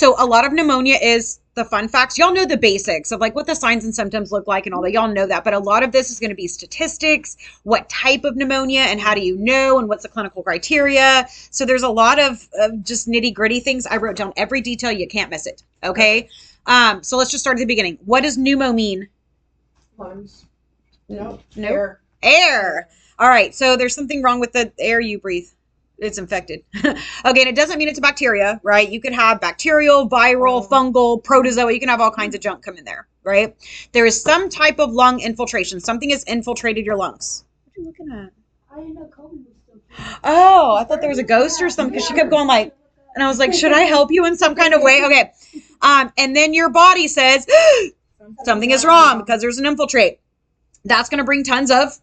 So a lot of pneumonia is the fun facts. Y'all know the basics of like what the signs and symptoms look like and all that. Y'all know that. But a lot of this is going to be statistics, what type of pneumonia and how do you know and what's the clinical criteria. So there's a lot of just nitty gritty things. I wrote down every detail. You can't miss it. Okay. So let's just start at the beginning. What does pneumo mean? Lungs. No. Air. Air. All right. So there's something wrong with the air you breathe. It's infected. Okay. And it doesn't mean it's a bacteria, right? You could have bacterial, viral, fungal, protozoa. You can have all kinds of junk come in there, right? There is some type of lung infiltration. Something has infiltrated your lungs. What are you looking at? I didn't know COVID was still. Oh, I thought there was a ghost or something because she kept going like, and I was like, should I help you in some kind of way? Okay. And then your body says something is wrong because there's an infiltrate. That's going to bring tons of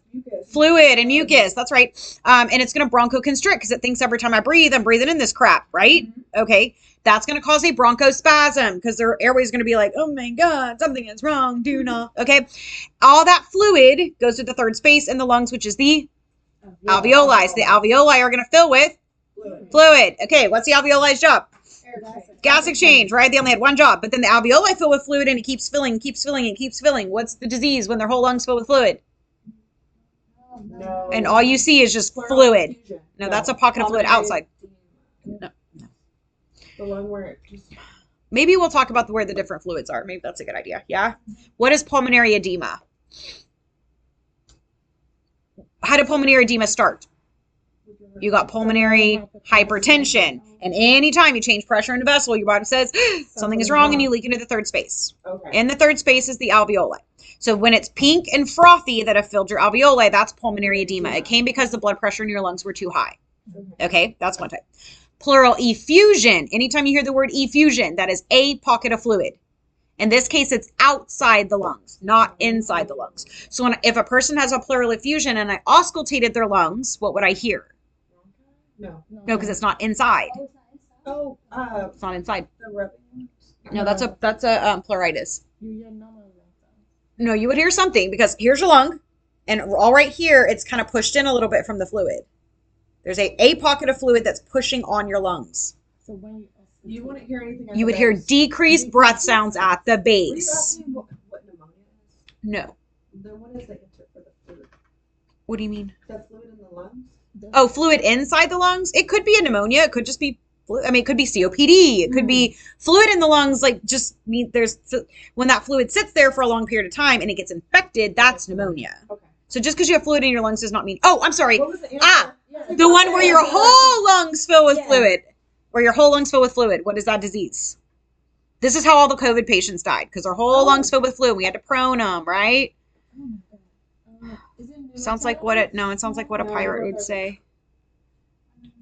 fluid and mucus. That's right. And it's going to bronchoconstrict because it thinks every time I breathe, I'm breathing in this crap, right? Okay. That's going to cause a bronchospasm because their airway is going to be like, oh my God, something is wrong. Do not. Okay. All that fluid goes to the third space in the lungs, which is the alveoli. So the alveoli are going to fill with fluid. Okay. What's the alveoli's job? Gas exchange, right? They only had one job, but then the alveoli fill with fluid and it keeps filling, keeps filling, and keeps filling. What's the disease when their whole lungs fill with fluid? No. And all you see is just fluid. No, that's a pocket of fluid outside. No. The lung where it just... Maybe we'll talk about where the different fluids are. Maybe that's a good idea. Yeah. What is pulmonary edema? How did pulmonary edema start? You got pulmonary hypertension. And anytime you change pressure in a vessel, your body says something is wrong and you leak into the third space. Okay. And the third space is the alveoli. So when it's pink and frothy that have filled your alveoli, that's pulmonary edema. It came because the blood pressure in your lungs were too high. Okay, that's one type. Pleural effusion. Anytime you hear the word effusion, that is a pocket of fluid. In this case, it's outside the lungs, not inside the lungs. So if a person has a pleural effusion and I auscultated their lungs, what would I hear? No. No, because it's not inside. Oh, It's not inside. the rubbing. No, that's a pleuritis. No, you would hear something because here's your lung, and all right here, it's kind of pushed in a little bit from the fluid. There's a pocket of fluid that's pushing on your lungs. So when You wouldn't hear anything. You would hear decreased breath sounds at the Were you base. asking what pneumonia is? No. Then what is the answer for the fluid? What do you mean? That fluid in the lungs? Oh, fluid inside the lungs? It could be a pneumonia. It could just be I mean, it could be COPD. It could be fluid in the lungs. Like just mean when that fluid sits there for a long period of time and it gets infected, that's pneumonia. Okay. So just because you have fluid in your lungs does not mean, oh, I'm sorry. What was the answer? The one where your whole lungs fill with fluid. Where your whole lungs fill with fluid. What is that disease? This is how all the COVID patients died because their whole lungs filled with fluid. We had to prone them, right? Sounds like what it sounds like what a pirate would say.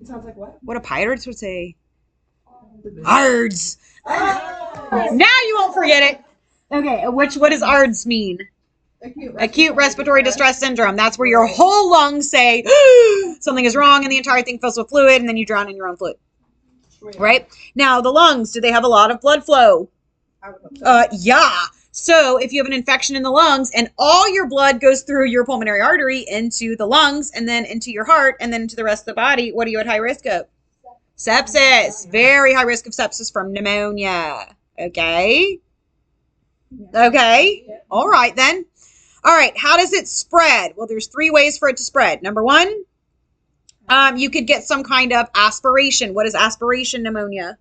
It sounds like what? What a pirates would say. ARDS. Now you won't forget it. Okay, what does ARDS mean? Acute respiratory distress syndrome. That's where your whole lungs say something is wrong and the entire thing fills with fluid and then you drown in your own fluid. Right? Now, the lungs, do they have a lot of blood flow? I would hope so. Yeah. So if you have an infection in the lungs and all your blood goes through your pulmonary artery into the lungs and then into your heart and then into the rest of the body, what are you at high risk of? Sepsis. Very high risk of sepsis from pneumonia. Okay. Okay. All right then. All right. How does it spread? Well, there's 3 ways for it to spread. Number 1, you could get some kind of aspiration. What is aspiration pneumonia?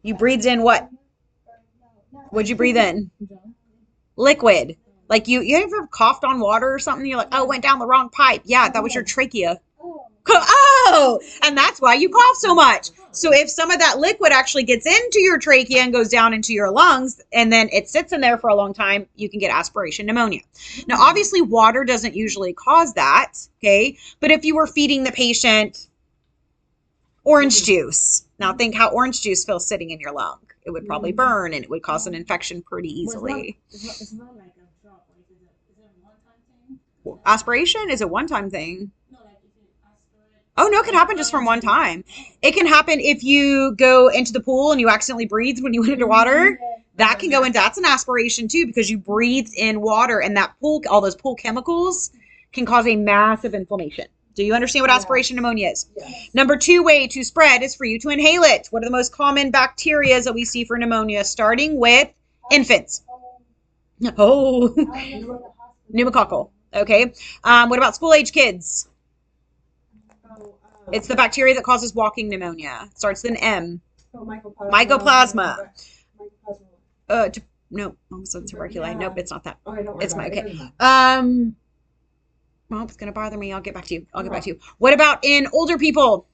You breathed in what? What'd you breathe in? Liquid. Like you ever coughed on water or something? You're like, oh, it went down the wrong pipe. Yeah, that was your trachea. Oh, and that's why you cough so much. So if some of that liquid actually gets into your trachea and goes down into your lungs, and then it sits in there for a long time, you can get aspiration pneumonia. Now, obviously, water doesn't usually cause that, okay? But if you were feeding the patient orange juice, now think how orange juice feels sitting in your lung. It would probably burn, and it would cause an infection pretty easily. It's not like a drop. Like, is it a one-time thing? Aspiration is a one-time thing. No, like if you aspirate. Oh, no, it can happen just from one time. It can happen if you go into the pool and you accidentally breathed when you went into water. That can go in. That's an aspiration too because you breathed in water and that pool, all those pool chemicals can cause a massive inflammation. Do you understand what aspiration pneumonia is? Yes. Number 2 way to spread is for you to inhale it. What are the most common bacteria that we see for pneumonia? Starting with infants. Oh, pneumococcal. Okay. What about school-age kids? Oh, It's the bacteria that causes walking pneumonia. It starts with an M. mycoplasma. Mycoplasma. Mycoplasma. No, almost said tuberculosis. Nope, it's not that. Okay, don't worry It's about my it. okay. Well, it's gonna bother me. I'll get back to you. I'll get back to you. What about in older people?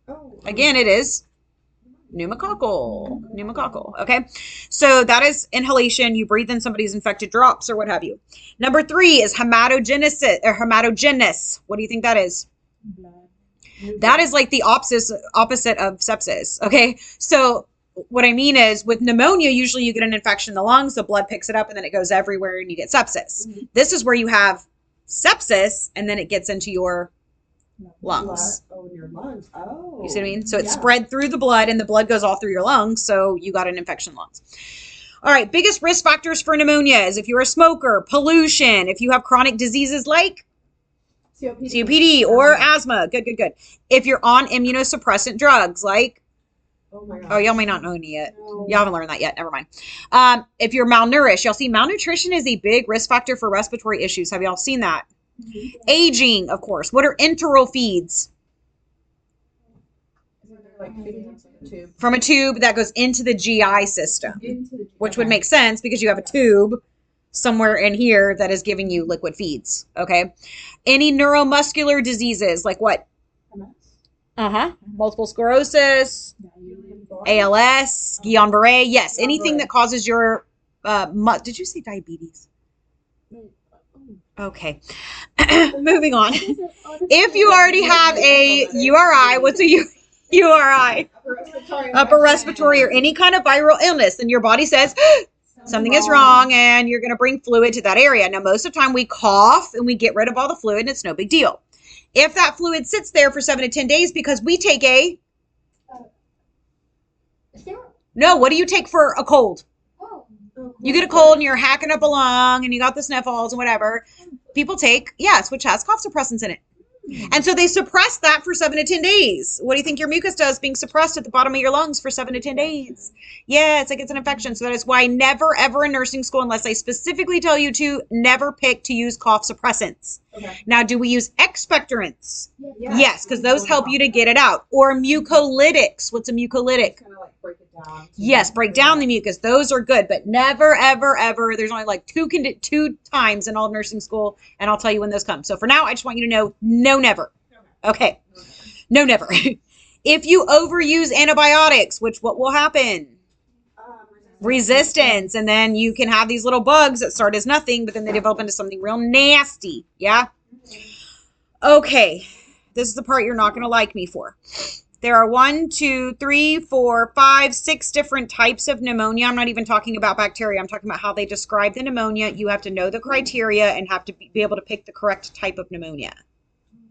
Oh, Again, it is pneumococcal. Pneumococcal. Okay. So that is inhalation. You breathe in somebody's infected drops or what have you. Number 3 is hematogenesis or hematogenous. What do you think that is? That is like the opposite of sepsis. Okay. So what I mean is with pneumonia, usually you get an infection in the lungs, the blood picks it up and then it goes everywhere and you get sepsis. This is where you have sepsis and then it gets into your lungs. Oh, in your lungs. Oh. You see what I mean? So it's spread through the blood and the blood goes all through your lungs. So you got an infection in lungs. All right. Biggest risk factors for pneumonia is if you're a smoker, pollution, if you have chronic diseases like COPD or asthma. Good. If you're on immunosuppressant drugs like, Oh my God. oh, y'all may not know any yet. No. Y'all haven't learned that yet. Never mind. If you're malnourished, y'all see malnutrition is a big risk factor for respiratory issues. Have y'all seen that? Aging, of course. What are enteral feeds? Like feeding into the tube. From a tube that goes into the GI system, which would make sense because you have a tube somewhere in here that is giving you liquid feeds. Okay. Any neuromuscular diseases like what? Multiple sclerosis, ALS, Guillain-Barré. Yes. Anything that causes your, did you say diabetes? Okay. Moving on. If you already have a URI, what's a URI? Upper respiratory or any kind of viral illness, then your body says something is wrong and you're going to bring fluid to that area. Now, most of the time we cough and we get rid of all the fluid and it's no big deal. If that fluid sits there for 7 to 10 days because we take no, what do you take for a cold? You get a cold and you're hacking up a lung and you got the sniffles and whatever. People take, yes, which has cough suppressants in it. And so they suppress that for 7 to 10 days. What do you think your mucus does being suppressed at the bottom of your lungs for 7 to 10 days? Yeah, it's like it's an infection. So that is why never, ever in nursing school, unless I specifically tell you to, never pick to use cough suppressants. Okay. Now, do we use expectorants? Yes, because those help you to get it out. Or mucolytics. What's a mucolytic? Kind of like break it down. Yes, break down the mucus. Those are good, but never, ever, ever. There's only like two times in all nursing school, and I'll tell you when those come. So for now, I just want you to know, no, never. Okay. No, never. If you overuse antibiotics, what will happen? Resistance. And then you can have these little bugs that start as nothing, but then they develop into something real nasty. Yeah? Okay. This is the part you're not going to like me for. There are 1, 2, 3, 4, 5, 6 different types of pneumonia. I'm not even talking about bacteria. I'm talking about how they describe the pneumonia. You have to know the criteria and have to be able to pick the correct type of pneumonia.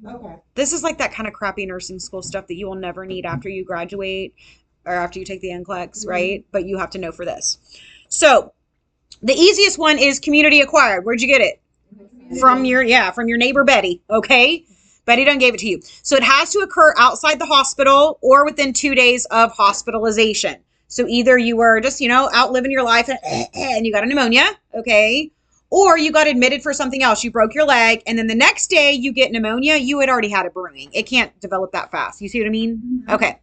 Okay. This is like that kind of crappy nursing school stuff that you will never need after you graduate or after you take the NCLEX, right? But you have to know for this. So the easiest one is community acquired. Where'd you get it? From your neighbor Betty. Okay. Betty done gave it to you. So it has to occur outside the hospital or within 2 days of hospitalization. So either you were just, out living your life and you got a pneumonia, okay? Or you got admitted for something else. You broke your leg and then the next day you get pneumonia. You had already had it brewing. It can't develop that fast. You see what I mean? Mm-hmm. Okay.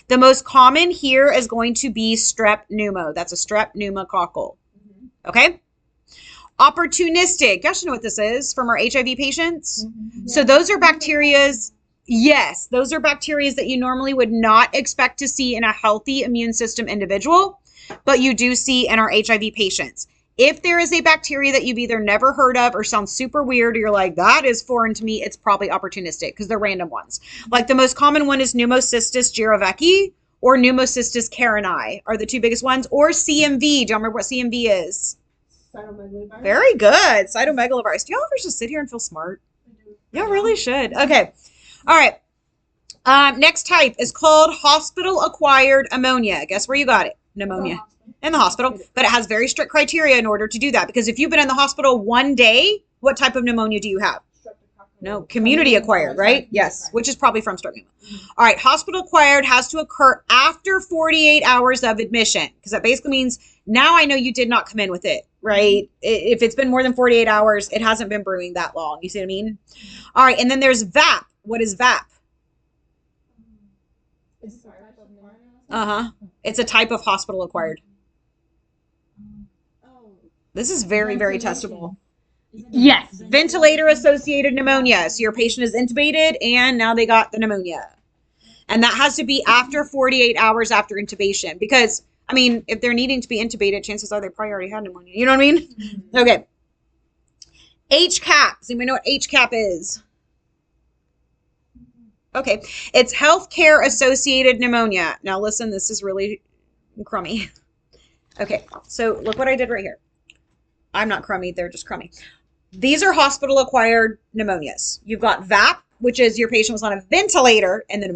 The most common here is going to be strep pneumo. That's a strep pneumococcal. Mm-hmm. Okay. Opportunistic. You guys know what this is from our HIV patients. Mm-hmm. Yeah. So those are bacterias. Yes, those are bacteria that you normally would not expect to see in a healthy immune system individual, but you do see in our HIV patients. If there is a bacteria that you've either never heard of or sounds super weird, or you're like, that is foreign to me, it's probably opportunistic because they're random ones. Like the most common one is Pneumocystis jirovecii or Pneumocystis carinii are the two biggest ones, or CMV. Do you remember what CMV is? Cytomegalovirus. Very good. Cytomegalovirus. Do y'all ever just sit here and feel smart? Y'all really should. Okay. All right. Next type is called hospital-acquired ammonia. Guess where you got it? Pneumonia. In the hospital, but it has very strict criteria in order to do that. Because if you've been in the hospital 1 day, what type of pneumonia do you have? No, community acquired, right? Yes, which is probably from stroke pneumonia. All right, hospital acquired has to occur after 48 hours of admission, because that basically means now I know you did not come in with it, right? If it's been more than 48 hours, it hasn't been brewing that long. You see what I mean? All right, and then there's VAP. What is VAP? Is this a type of pneumonia? Uh-huh. It's a type of hospital acquired. Oh, This is very, very testable. is it Yes, ventilator? ventilator-associated pneumonia. So your patient is intubated, and now they got the pneumonia. And that has to be after 48 hours after intubation. Because, I mean, if they're needing to be intubated, chances are they probably already had pneumonia. You know what I mean? Mm-hmm. Okay. HCAP. Does anybody know what HCAP is? Okay. It's healthcare-associated pneumonia. Now, listen, this is really crummy. Okay, so look what I did right here. I'm not crummy, they're just crummy. These are hospital-acquired pneumonias. You've got VAP, which is your patient was on a ventilator in the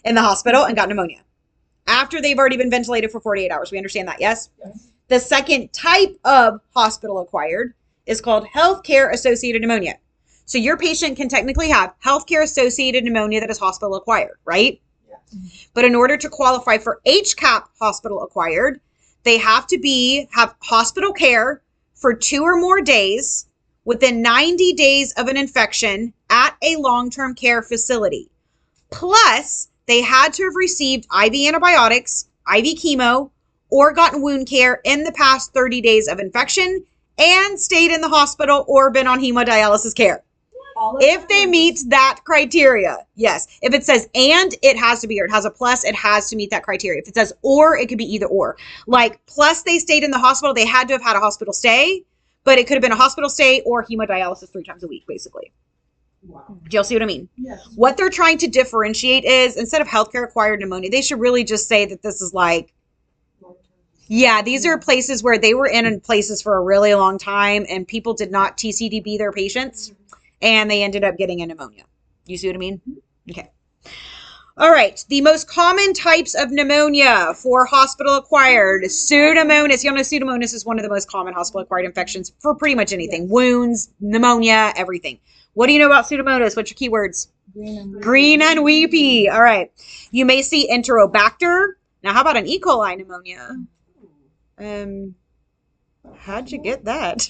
in the hospital and got pneumonia. After they've already been ventilated for 48 hours. We understand that, yes? Yes. The second type of hospital-acquired is called healthcare-associated pneumonia. So your patient can technically have healthcare-associated pneumonia that is hospital-acquired, right? Yes. But in order to qualify for HCAP hospital-acquired, they have to have hospital care for 2 or more days within 90 days of an infection at a long-term care facility. Plus, they had to have received IV antibiotics, IV chemo, or gotten wound care in the past 30 days of infection and stayed in the hospital or been on hemodialysis care. If they meet that criteria, yes. If it says and, it has to be, or it has a plus, it has to meet that criteria. If it says or, it could be either or. Like, plus they stayed in the hospital, they had to have had a hospital stay, but it could have been a hospital stay or hemodialysis 3 times a week, basically. Wow. Do y'all see what I mean? Yes. What they're trying to differentiate is, instead of healthcare-acquired pneumonia, they should really just say that this is like, yeah, these are places where they were in places for a really long time and people did not TCDB their patients and they ended up getting a pneumonia. You see what I mean? Okay. All right. The most common types of pneumonia for hospital acquired, Pseudomonas. You all know Pseudomonas is one of the most common hospital acquired infections for pretty much anything. Yes. Wounds, pneumonia, everything. What do you know about Pseudomonas? What's your keywords? Green and weepy. All right. You may see Enterobacter. Now, how about an E. coli pneumonia? How'd you get that?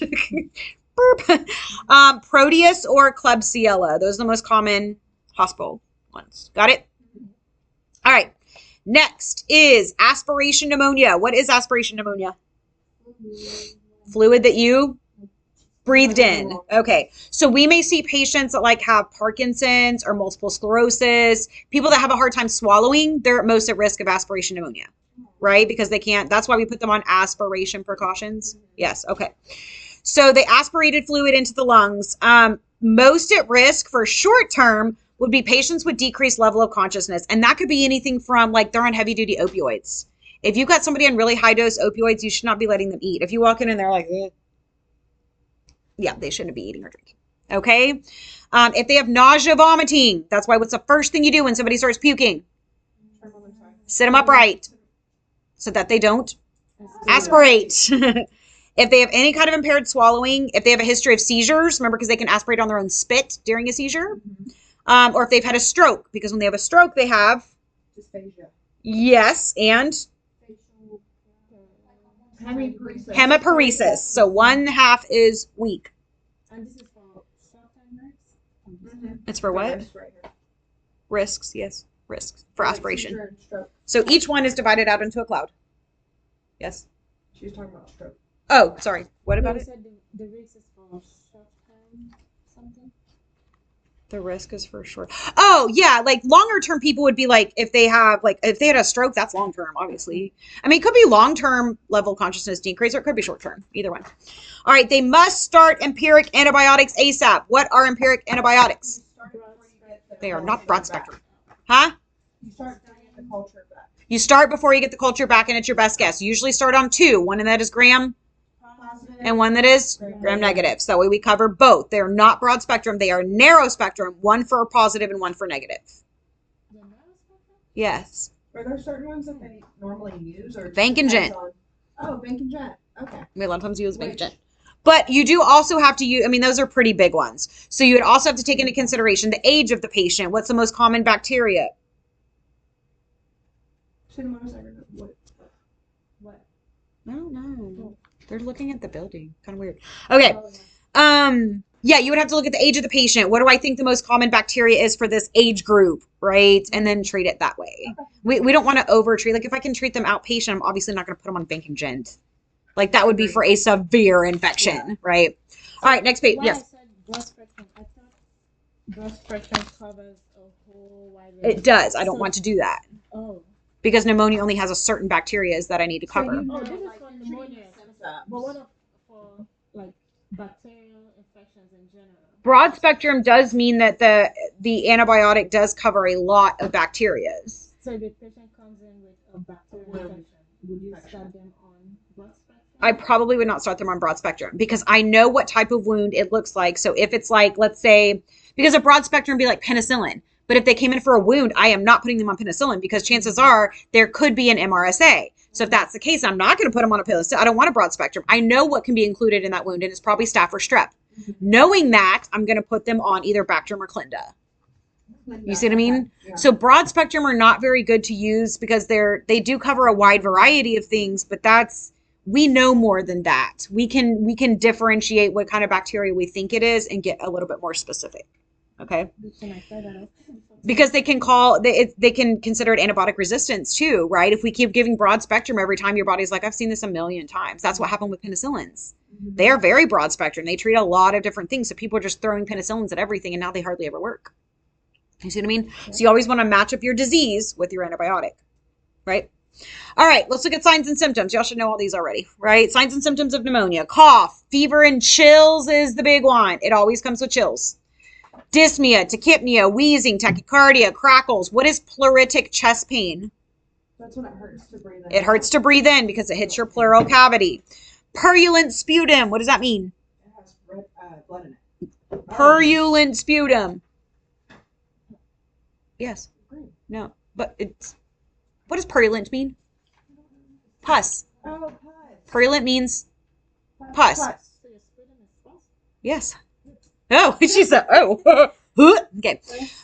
Burp. Proteus or Klebsiella. Those are the most common hospital ones. Got it? All right. Next is aspiration pneumonia. What is aspiration pneumonia? Fluid that you breathed in. Okay. So we may see patients that like have Parkinson's or multiple sclerosis, people that have a hard time swallowing, they're most at risk of aspiration pneumonia, right? Because they can't, that's why we put them on aspiration precautions. Yes. Okay. So they aspirated fluid into the lungs. Most at risk for short term would be patients with decreased level of consciousness. And that could be anything from like they're on heavy duty opioids. If you've got somebody on really high dose opioids, you should not be letting them eat. If you walk in and they're like, yeah, they shouldn't be eating or drinking. Okay. If they have nausea, vomiting, that's why what's the first thing you do when somebody starts puking? Sit them upright so that they don't aspirate. If they have any kind of impaired swallowing, if they have a history of seizures, remember, because they can aspirate on their own spit during a seizure, or if they've had a stroke, because when they have a stroke, they have Dysphagia. yes, and hemiparesis. So one half is weak. And this is for short-term risks? It's for what? Right here. Risks, yes, risks for aspiration. Seizure and stroke. So each one is divided out into a cloud. Yes. She was talking about stroke. Oh, sorry. What No, about you it? said the risk is for short-term something? The risk is for sure. Oh, yeah. Like longer term people would be like, if they had a stroke, that's long term, obviously. I mean, it could be long term level of consciousness decrease, or it could be short term, either one. All right. They must start empiric antibiotics ASAP. What are empiric antibiotics? They are not broad spectrum. Huh? You start getting the culture back. You start before you get the culture back, and it's your best guess. You usually start on 2. One that is gram and one that is gram negative. So that way we cover both. They're not broad spectrum. They are narrow spectrum, one for positive and one for negative. The narrow spectrum? Yes. Are there certain ones that they normally use? Or Bank and Gent. Oh, Bank and Gent. Okay. We a lot of times use Which? Vangent. But you do also have to use, I mean, those are pretty big ones. So you would also have to take into consideration the age of the patient. What's the most common bacteria? What? I don't know. They're looking at the building. Kind of weird. Okay. Yeah, you would have to look at the age of the patient. What do I think the most common bacteria is for this age group, right? And then treat it that way. We don't want to over treat. Like if I can treat them outpatient, I'm obviously not going to put them on banking gent. Like that would be for a severe infection, right? All right, next page. Why Yes. I said broad spectrum, I thought broad spectrum covers a whole wide range. It does. I don't So- want to do that Oh. because pneumonia only has a certain bacteria that I need to So cover. you- Oh, this is Like, for you're treating pneumonia. the symptoms. But what for like bacterial infections in general? Broad spectrum does mean that the antibiotic does cover a lot of bacterias. So if the patient comes in with a bacterial infection, would you start them on broad spectrum? I probably would not start them on broad spectrum because I know what type of wound it looks like. So if it's like, let's say, because a broad spectrum would be like penicillin, but if they came in for a wound, I am not putting them on penicillin because chances are there could be an MRSA. So if that's the case, I'm not going to put them on a penicillin. I don't want a broad spectrum. I know what can be included in that wound, and it's probably staph or strep. Knowing that, I'm going to put them on either Bactrim or Clinda. You see what I mean? Yeah. So broad spectrum are not very good to use because they do cover a wide variety of things, but we know more than that. We can differentiate what kind of bacteria we think it is and get a little bit more specific. Okay? Can I try that out? Because they can consider it antibiotic resistance too, right? If we keep giving broad spectrum every time, your body's like, I've seen this a million times. That's what happened with penicillins. They are very broad spectrum. They treat a lot of different things. So people are just throwing penicillins at everything and now they hardly ever work. You see what I mean? So you always want to match up your disease with your antibiotic, right? All right, let's look at signs and symptoms. Y'all should know all these already, right? Signs and symptoms of pneumonia. Cough, fever, and chills is the big one. It always comes with chills. Dyspnea, tachypnea, wheezing, tachycardia, crackles. What is pleuritic chest pain? That's when it hurts to breathe in. It hurts to breathe in because it hits your pleural cavity. Purulent sputum. What does that mean? It has red, blood in it. Purulent sputum. Yes. No. But what does purulent mean? Pus. Oh, pus. Purulent means pus. So your sputum is pus? Yes. Oh, she said, oh. Okay.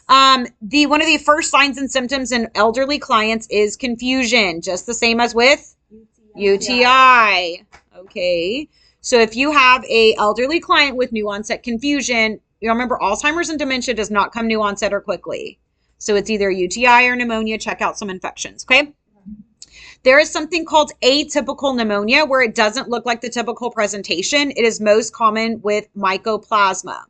One of the first signs and symptoms in elderly clients is confusion, just the same as with UTI. Okay. So if you have a elderly client with new onset confusion, you remember Alzheimer's and dementia does not come new onset or quickly. So it's either UTI or pneumonia. Check out some infections. Okay. There is something called atypical pneumonia where it doesn't look like the typical presentation. It is most common with mycoplasma.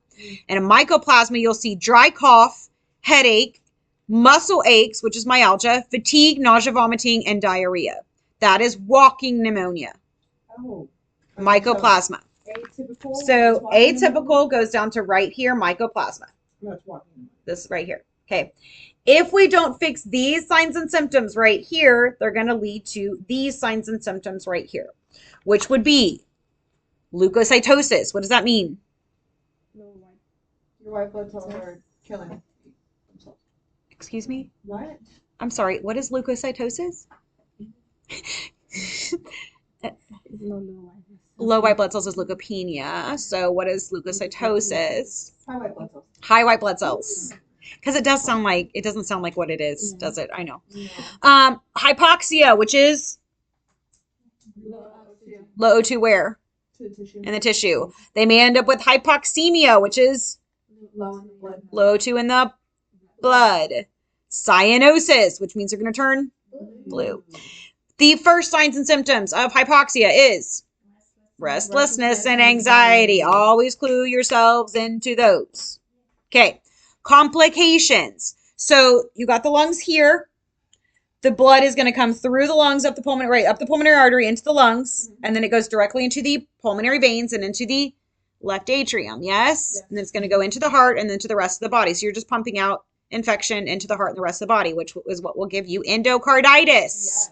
And in mycoplasma, you'll see dry cough, headache, muscle aches, which is myalgia, fatigue, nausea, vomiting, and diarrhea. That is walking pneumonia. Oh. Mycoplasma. Atypical. So is walking atypical goes down to right here, mycoplasma. pneumonia? That's walking. This right here. Okay. If we don't fix these signs and symptoms right here, they're going to lead to these signs and symptoms right here, which would be leukocytosis. What does that mean? Your white blood cells are killing themselves. Excuse me? What? I'm sorry. What is leukocytosis? Low white blood cells is leukopenia. So what is leukocytosis? High white blood cells. High white blood cells. Because it doesn't sound like what it is, does it? I know. No. Hypoxia, which is low O2 where? To the tissue. In the tissue. They may end up with hypoxemia, which is Low in the blood. low O2 in the blood. Cyanosis, which means they're going to turn blue. The first signs and symptoms of hypoxia is restlessness and anxiety. Always clue yourselves into those. Okay. Complications. So you got the lungs here. The blood is going to come through the lungs up the pulmonary artery into the lungs, and then it goes directly into the pulmonary veins and into the left atrium. Yes? And then it's going to go into the heart and then to the rest of the body. So you're just pumping out infection into the heart and the rest of the body, which is what will give you endocarditis. Yes.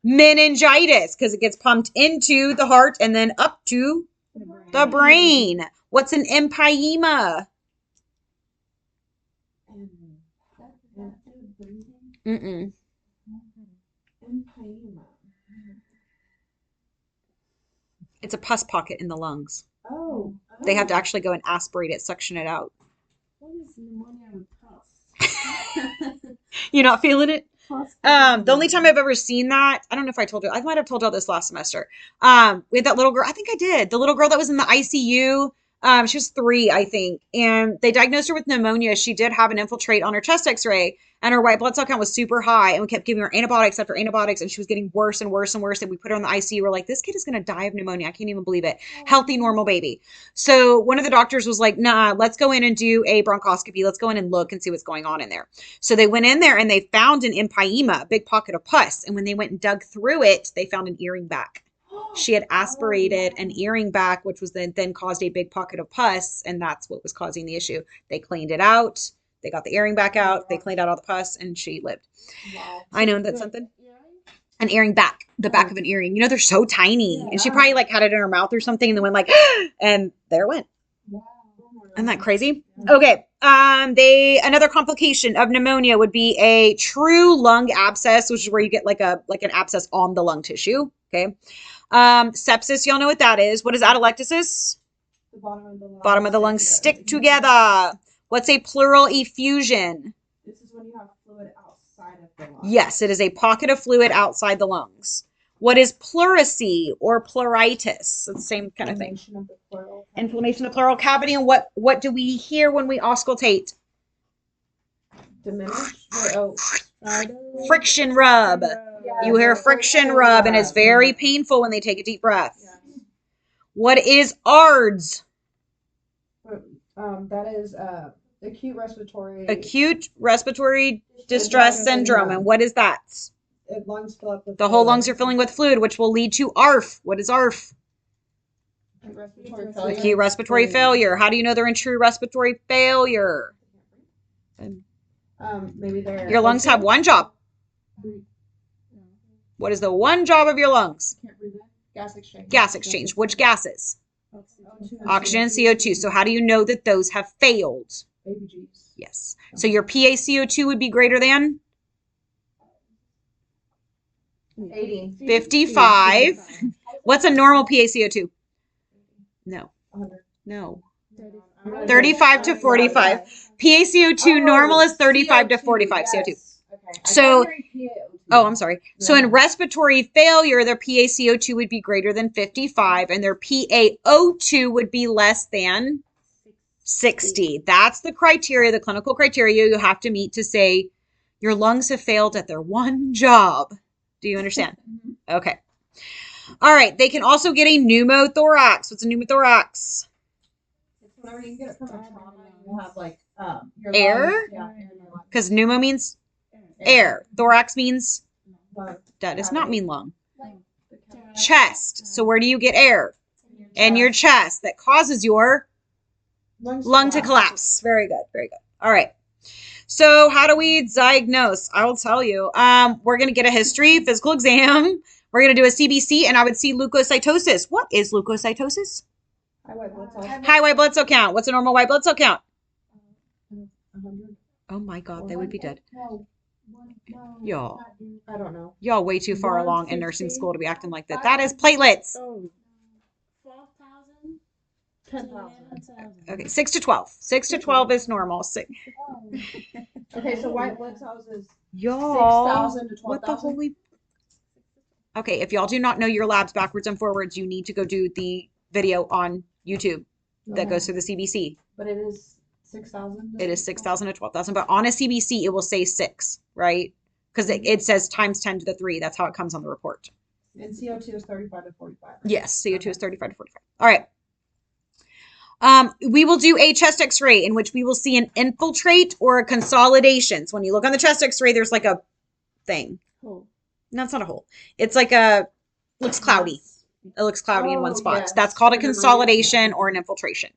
Meningitis, because it gets pumped into the heart and then up to the brain. What's an empyema? Mm-mm. Empyema. It's a pus pocket in the lungs. Oh. They have to actually go and aspirate it, suction it out. What is pneumonia with pus? You not feeling it? Pus. The only time I've ever seen that, I don't know if I told you, I might have told you this last semester. We had that little girl, I think I did, the little girl that was in the ICU. She was 3, I think, and they diagnosed her with pneumonia. She did have an infiltrate on her chest x-ray, and her white blood cell count was super high, and we kept giving her antibiotics after antibiotics, and she was getting worse and worse and worse, and we put her in the ICU. We're like, this kid is going to die of pneumonia. I can't even believe it. Healthy, normal baby. So one of the doctors was like, nah, let's go in and do a bronchoscopy. Let's go in and look and see what's going on in there. So they went in there, and they found an empyema, a big pocket of pus, and when they went and dug through it, they found an earring back. She had aspirated an earring back, which was then caused a big pocket of pus, and that's what was causing the issue. They cleaned it out. They got the earring back out. They cleaned out all the pus, and she lived. Wow. I know that's something. An earring back, the back of an earring. You know, they're so tiny. And she probably like had it in her mouth or something, and then went like, and there it went. Wow. Isn't that crazy? Okay. Another complication of pneumonia would be a true lung abscess, which is where you get like an abscess on the lung tissue. Okay. Sepsis, y'all know what that is. What is atelectasis? The bottom of the lungs. Bottom of the lungs stick together. What's a pleural effusion? This is when you have fluid outside of the lungs. Yes, it is a pocket of fluid outside the lungs. What is pleurisy or pleuritis? It's the same kind of thing. Inflammation of the pleural. Inflammation of the pleural cavity. And what do we hear when we auscultate? Diminish. Friction rub. You hear friction rub, and it's very painful when they take a deep breath. Yes. What is ARDS? That is acute respiratory. Acute respiratory distress syndrome. And what is that? Lungs fill up with The whole lungs are filling with fluid, which will lead to ARF. What is ARF? Respiratory failure. Acute respiratory failure. How do you know they're in true respiratory failure? Maybe they're. Your lungs have one job. What is the one job of your lungs? Can't breathe in. Gas exchange. Gas exchange. Which gases? O2. Oxygen and CO2. So how do you know that those have failed? ABGs. Yes. So your PaCO2 would be greater than 80. 55. What's a normal PaCO2? No. 100. No. 35. 35 to 45. PaCO2 normal is 35 to 45 CO2. Okay. So- PaO2. Oh, I'm sorry. So in respiratory failure, their PaCO2 would be greater than 55 and their PaO2 would be less than 60. That's the criteria, the clinical criteria you have to meet to say your lungs have failed at their one job. Do you understand? Okay. All right. They can also get a pneumothorax. What's a pneumothorax? It's whenever you get it from a trauma, you have like your Air? lungs, yeah, air in your lungs. Because pneumo means air. Thorax means Lung. that does not mean lung. The cavity. Chest. So where do you get air? In your chest. That causes your Lungs lung to collapse. Very good. Very good. All right. So how do we diagnose? I will tell you. We're going to get a history, physical exam. We're going to do a CBC, and I would see leukocytosis. What is leukocytosis? High white blood cells. High white blood cell count. What's a normal white blood cell count? 100. Oh my God, they would be dead. No. Y'all. I don't know. Y'all way too far along in nursing school to be acting like that. That is platelets. Oh. 12,000? 10,000. Okay, 6 to 12. 6 to 12 is normal. Okay, so white blood cells is Y'all. 6,000 to 12,000. What the holy... Okay, if y'all do not know your labs backwards and forwards, you need to go do the video on YouTube that goes through the CBC. But it is 6,000. It is 6,000 to 12,000, but on a CBC, it will say 6, right? Because it says times 10 to the 3. That's how it comes on the report. And CO2 is 35 to 45. Yes, CO2 is 35 to 45. All right. We will do a chest x-ray in which we will see an infiltrate or a consolidation. So when you look on the chest x-ray, there's like a thing. Oh. No, it's not a hole. It's like looks cloudy. It looks cloudy in one Oh, spot. yes. That's called a consolidation or an infiltration.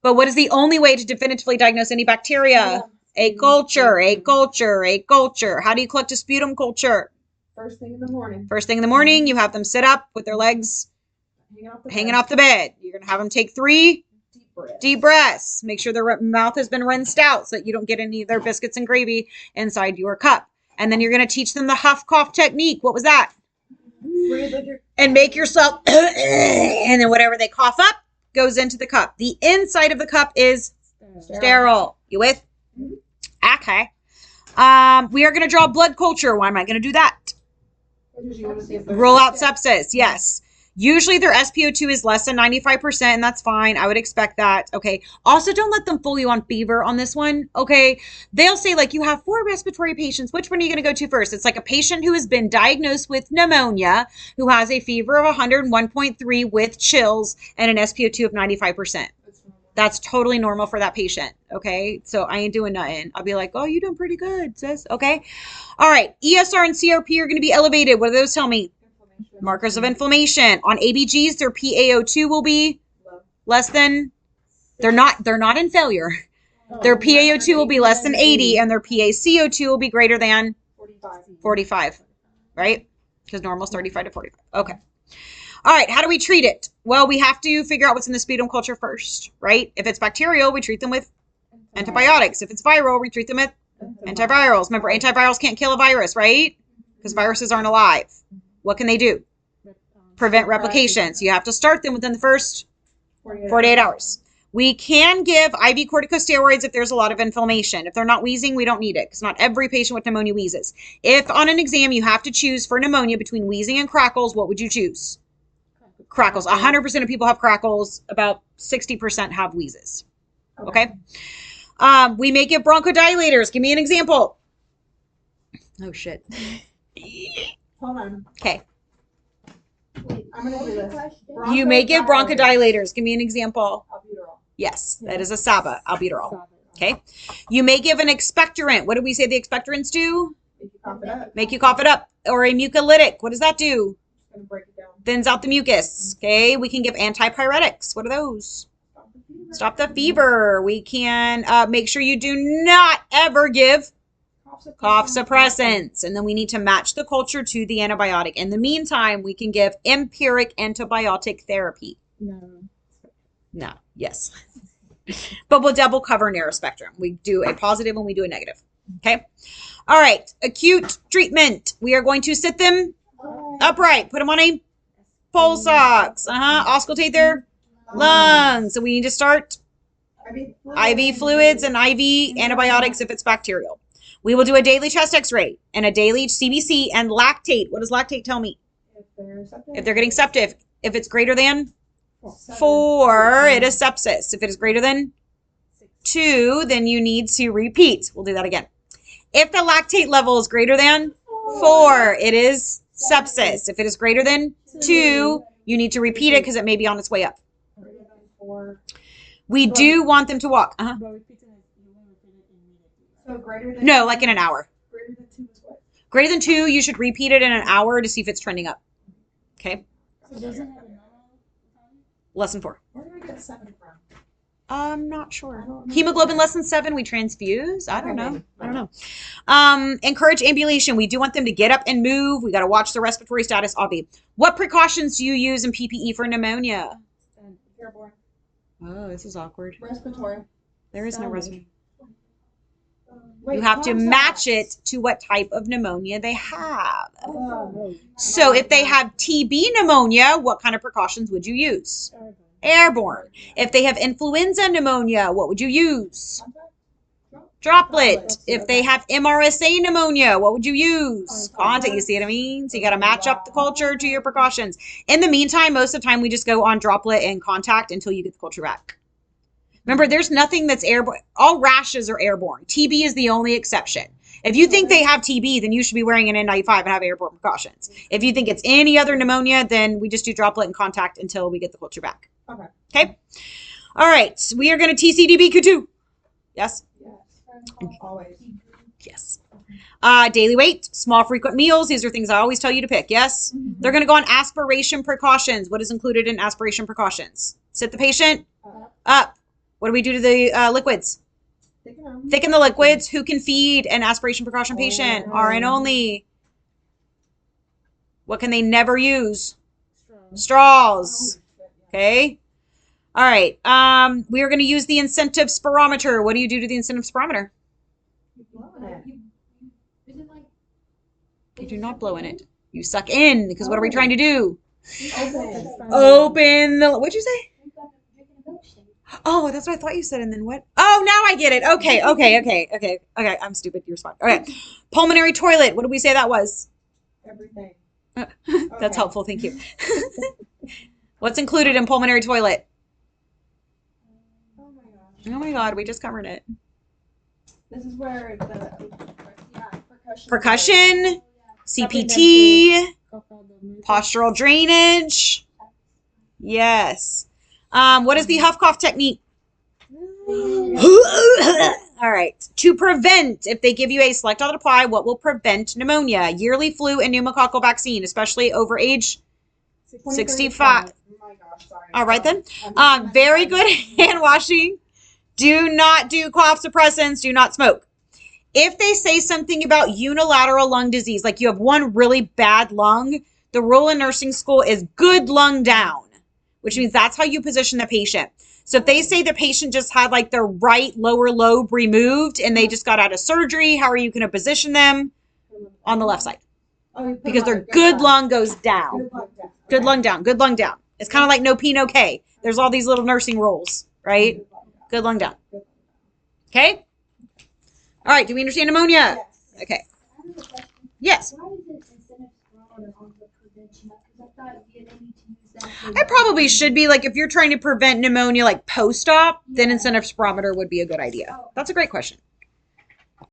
But what is the only way to definitively diagnose any bacteria? A culture, a culture, a culture. How do you collect a sputum culture? First thing in the morning. First thing in the morning, you have them sit up with their legs hanging off the bed. You're going to have them take 3 deep breaths. Make sure their mouth has been rinsed out so that you don't get any of their biscuits and gravy inside your cup. And then you're going to teach them the huff cough technique. What was that? Breathe with your and make yourself, and then whatever they cough up goes into the cup. The inside of the cup is sterile. You with? Okay. We are going to draw blood culture. Why am I going to do that? Rule out sepsis. Yes. Usually their SpO2 is less than 95%, and that's fine. I would expect that. Okay. Also, don't let them fool you on fever on this one. Okay. They'll say, like, you have 4 respiratory patients. Which one are you going to go to first? It's like a patient who has been diagnosed with pneumonia, who has a fever of 101.3 with chills and an SpO2 of 95%. That's totally normal for that patient. Okay. So I ain't doing nothing. I'll be like, oh, you doing pretty good, sis. Okay. All right. ESR and CRP are going to be elevated. What do those tell me? Markers of inflammation. On ABGs, their PaO2 will be less than, they're not in failure. Their PaO2 will be less than 80 and their PaCO2 will be greater than 45, right? Because normal is 35 to 45. Okay. All right. How do we treat it? Well, we have to figure out what's in the sputum culture first, right? If it's bacterial, we treat them with antibiotics. If it's viral, we treat them with antivirals. Remember, antivirals can't kill a virus, right? Because viruses aren't alive. What can they do? Prevent replication. So you have to start them within the first 48 hours. We can give IV corticosteroids if there's a lot of inflammation. If they're not wheezing, we don't need it because not every patient with pneumonia wheezes. If on an exam you have to choose for pneumonia between wheezing and crackles, what would you choose? Crackles. 100% of people have crackles. About 60% have wheezes. Okay. We may give bronchodilators. Give me an example. Oh, shit. Hold on. Okay. Wait, I'm going to do this. You may give bronchodilators. Give me an example. Albuterol. Yes, that is a SABA, albuterol. Okay. You may give an expectorant. What do we say the expectorants do? Make you cough it up. Make you cough it up. Or a mucolytic. What does that do? Just going to break it down. Thins out the mucus. Okay. We can give antipyretics. What are those? Stop the fever. We can make sure you do not ever give cough suppressants. And then we need to match the culture to the antibiotic. In the meantime, we can give empiric antibiotic therapy. No. Yes. But we'll double cover narrow spectrum. We do a positive and we do a negative. Okay. All right. Acute treatment. We are going to sit them upright. Put them on a pulse ox. Auscultate their lungs. So we need to start IV fluids and IV antibiotics if it's bacterial. We will do a daily chest x-ray and a daily CBC and lactate. What does lactate tell me? If they're getting septic. If it's greater than 4, it is sepsis. If it is greater than 2, then you need to repeat. We'll do that again. If the lactate level is greater than 4, it is sepsis. If it is greater than 2, you need to repeat it because it may be on its way up. We do want them to walk. So greater than No, like in an hour. Greater than 2 is what? Greater than 2, you should repeat it in an hour to see if it's trending up. Okay. So does it have a normal time? Less than 4. Where do we get 7 from? I'm not sure. I don't know. Hemoglobin less than 7, we transfuse. I don't know. Encourage ambulation. We do want them to get up and move. We got to watch the respiratory status. What precautions do you use in PPE for pneumonia? Airborne. Oh, this is awkward. Respiratory. There is no respiratory. Wait, You have to contact. match it to what type of pneumonia they have. Oh. So if they have TB pneumonia, what kind of precautions would you use? Airborne. If they have influenza pneumonia, what would you use? Droplet. If they have MRSA pneumonia, what would you use? Contact. You see what I mean? So you got to match up the culture to your precautions. In the meantime, most of the time we just go on droplet and contact until you get the culture back. Remember, there's nothing that's airborne. All rashes are airborne. TB is the only exception. If you think they have TB, then you should be wearing an N95 and have airborne precautions. If you think it's any other pneumonia, then we just do droplet and contact until we get the culture back. Okay. All right. We are going to TCDB Q2. Yes? Yes. Always. Yes. Daily weight, small frequent meals. These are things I always tell you to pick. Yes? Mm-hmm. They're going to go on aspiration precautions. What is included in aspiration precautions? Sit the patient up. What do we do to the liquids? Thicken the liquids. Who can feed an aspiration precaution patient? RN only. What can they never use? Straws. Okay. All right. We are going to use the incentive spirometer. What do you do to the incentive spirometer? You do not blow in it. You suck in, because what are we trying to do? Open. Open the, what'd you say? Oh, that's what I thought you said, and then what? Oh, now I get it. Okay. I'm stupid. You're smart. Okay. Pulmonary toilet. What did we say that was? Everything. That's helpful. Thank you. What's included in pulmonary toilet? Oh my gosh. Oh my God, we just covered it. This is where the Percussion, CPT, postural drainage. Yes. What is the huff cough technique? All right. To prevent, if they give you a select all that apply, what will prevent pneumonia? Yearly flu and pneumococcal vaccine, especially over age 65. Oh my gosh, sorry. All right then. Very good hand washing. Do not do cough suppressants. Do not smoke. If they say something about unilateral lung disease, like you have one really bad lung, the rule in nursing school is good lung down, which means that's how you position the patient. So if they say the patient just had like their right lower lobe removed and they just got out of surgery, how are you going to position them? On the left side. Because their good lung goes down. Good lung down. Good lung down. It's kind of like no P, no K. There's all these little nursing rules, right? Good lung down. Okay? All right. Do we understand pneumonia? Yes. Okay. Yes. Why is it instead of sprawl on the prevention? Because I thought you need to use that. It probably should be like if you're trying to prevent pneumonia like post-op, then incentive spirometer would be a good idea. That's a great question.